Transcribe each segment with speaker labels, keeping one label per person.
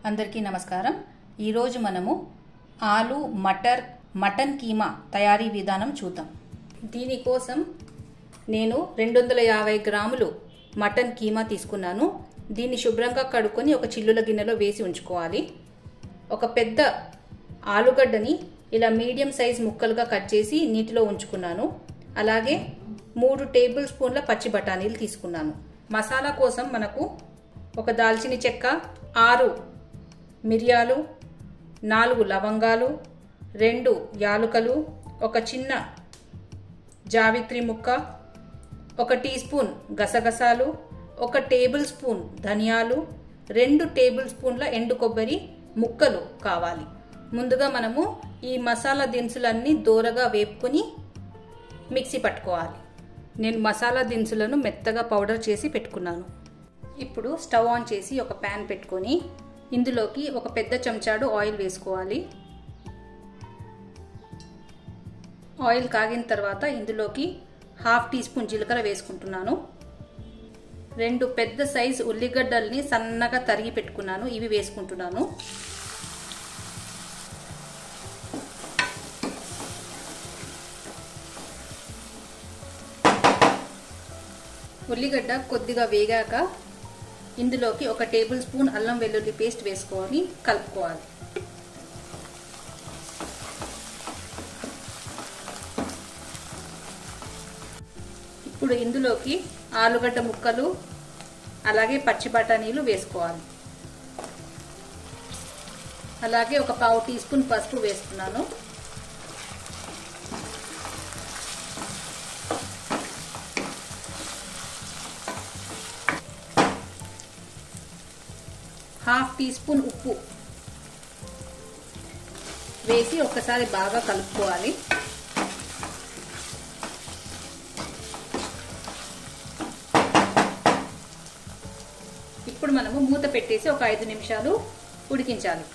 Speaker 1: అందరికీ నమస్కారం। ఈ రోజు మనము ఆలు మటన్ కీమా తయారీ విధానం చూద్దాం। దీని కోసం నేను 250 గ్రాములు మటన్ కీమా తీసుకున్నాను। దీన్ని శుభ్రంగా కడుక్కొని ఒక చిల్లుల గిన్నెలో వేసి ఉంచుకోవాలి। ఒక పెద్ద ఆలుగడ్డని ఇలా మీడియం సైజ్ ముక్కలుగా కట్ చేసి నీటిలో ఉంచుకున్నాను। అలాగే 3 టేబుల్ స్పూన్ల పచ్చి బఠానీలు తీసుకున్నాను। మసాలా కోసం మనకు ఒక దాల్చిన చెక్క, 6 మిరియాలు, 4 లవంగాలు, 2 యాలుకలు, ఒక చిన్న జావిత్రి ముక్క, 1 టీ స్పూన్ గసగసాలు, 1 టేబుల్ స్పూన్ ధనియాలు, 2 టేబుల్ స్పూన్ల ఎండు కొబ్బరి ముక్కలు కావాలి। ముందుగా మనము ఈ మసాలా దినుసులన్నీ దోరగా వేపుకొని మిక్సీ పట్టుకోవాలి। నేను మసాలా దినుసులను మెత్తగా పౌడర్ చేసి పెట్టుకున్నాను। ఇప్పుడు స్టవ్ ఆన్ చేసి ఒక ప్యాన్ పెట్టుకొని ఇందులోకి ఒక పెద్ద చెంచాడు ఆయిల్ వేసుకోవాలి। ఆయిల్ కాగిన తర్వాత ఇందులోకి 1/2 టీ స్పూన్ జీలకర్ర వేసుకుంటున్నాను। 2 పెద్ద సైజ్ ఉల్లిగడ్డల్ని సన్నగా తరిగి పెట్టుకున్నాను, ఇవి వేసుకుంటున్నాను। ఉల్లిగడ్డ కొద్దిగా వేగాక ఇందులోకి 1 టేబుల్ స్పూన్ అల్లం వెల్లుల్లి పేస్ట్ వేసుకొని కలుపుకోవాలి। ఇప్పుడు ఇందులోకి ఆలుగడ్డ ముక్కలు అలాగే పచ్చి బఠానీలు వేసుకోవాలి। అలాగే ఒక 1/4 టీ స్పూన్ పసుపు వేస్తున్నాను। హాఫ్ టీ స్పూన్ ఉప్పు వేసి ఒక్కసారి బాగా కలుపుకోవాలి। ఇప్పుడు మనము మూత పెట్టేసి ఒక 5 నిమిషాలు ఉడికించాలి।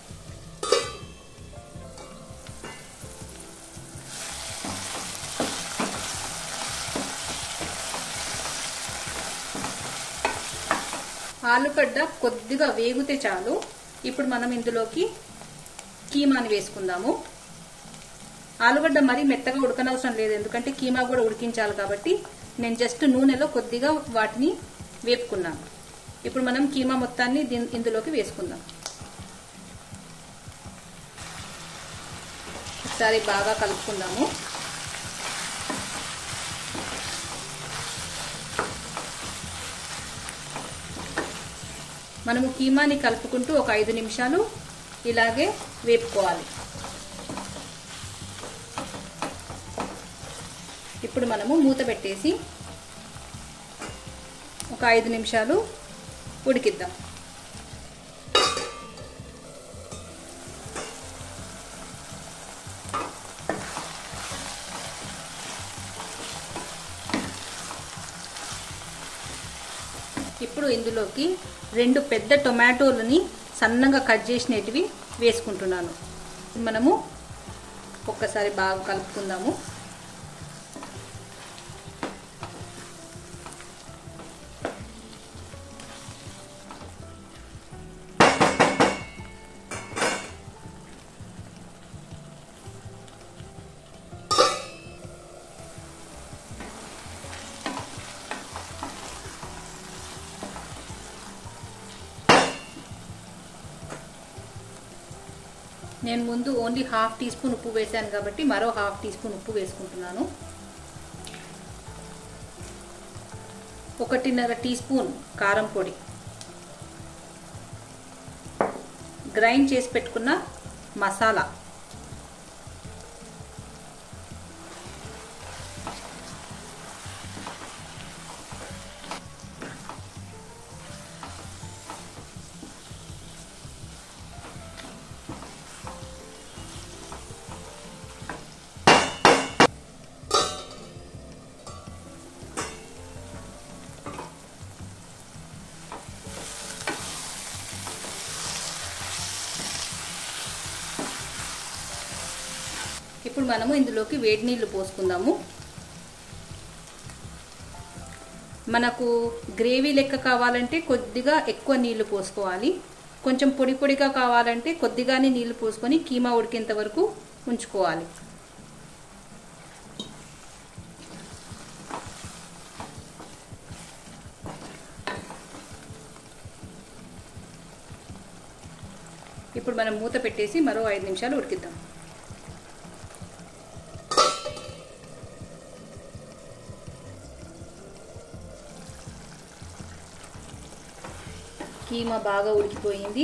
Speaker 1: ఆలుగడ్డ కొద్దిగా వేగితే చాలు। ఇప్పుడు మనం ఇందులోకి కీమాని వేసుకుందాము। ఆలుగడ్డ మరీ మెత్తగా ఉడకనవసరం లేదు, ఎందుకంటే కీమా కూడా ఉడికించాలి కాబట్టి నేను జస్ట్ నూనెలో కొద్దిగా వాటిని వేపుకున్నాను। ఇప్పుడు మనం కీమా మొత్తాన్ని ఇందులోకి వేసుకుందాం। ఒకసారి బాగా కలుపుకుందాము। మనము కీమాని కలుపుకుంటూ ఒక 5 నిమిషాలు ఇలాగే వేపుకోవాలి। ఇప్పుడు మనము మూత పెట్టేసి ఒక 5 నిమిషాలు ఉడికిద్దాం। ఇప్పుడు ఇందులోకి 2 పెద్ద టొమాటోలని సన్నగా కట్ చేసినవి వేసుకుంటున్నాను। మనము ఒక్కసారి బాగా కలుపుకుందాము। నేను ముందు ఓన్లీ 1/2 టీ స్పూన్ ఉప్పు వేసాను కాబట్టి మరో 1/2 టీ స్పూన్ ఉప్పు వేసుకుంటున్నాను। 1.5 టీ స్పూన్ కారం పొడి, గ్రైండ్ చేసి పెట్టుకున్న మసాలా, ఇప్పుడు మనము ఇందులోకి వేడి నీళ్లు పోసుకుందాము। మనకు గ్రేవీ లెక్క కావాలంటే కొద్దిగా ఎక్కువ నీళ్లు పోసుకోవాలి। కొంచెం పొడి పొడిగా కావాలంటే కొద్దిగానే నీళ్లు పోసుకొని కీమా ఉడికేంత వరకు ఉంచుకోవాలి. ఇప్పుడు మనం మూత పెట్టేసి మరో 5 నిమిషాలు ఉడికిద్దాం. కీమా బాగా ఉడికిపోయింది.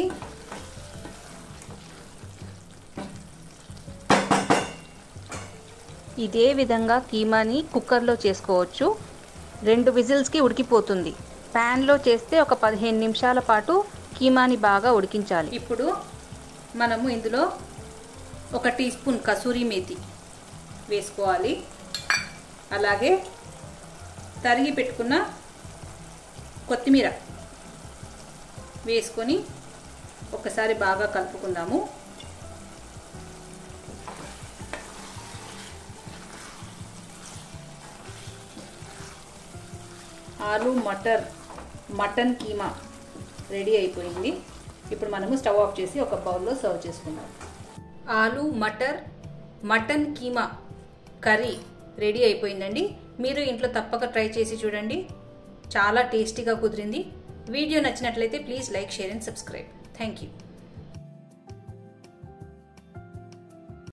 Speaker 1: ఇదే విధంగా కీమాని కుక్కర్లో చేసుకోవచ్చు. 2 విజిల్స్కి ఉడికిపోతుంది. ప్యాన్లో చేస్తే ఒక 15 నిమిషాల పాటు కీమాని బాగా ఉడికించాలి. ఇప్పుడు మనము ఇందులో 1 టీ స్పూన్ కసూరి మేతి వేసుకోవాలి. అలాగే తరిగి పెట్టుకున్న కొత్తిమీర వేసుకొని ఒకసారి బాగా కలుపుకుందాము. ఆలు మటన్ కీమా రెడీ అయిపోయింది. ఇప్పుడు మనము స్టవ్ ఆఫ్ చేసి ఒక బౌల్లో సర్వ్ చేసుకుందాం. ఆలు మటన్ కీమా కర్రీ రెడీ అయిపోయిందండి. మీరు ఇంట్లో తప్పక ట్రై చేసి చూడండి. చాలా టేస్టీగా కుదిరింది. వీడియో నచ్చినట్లయితే please like, share and subscribe. Thank you.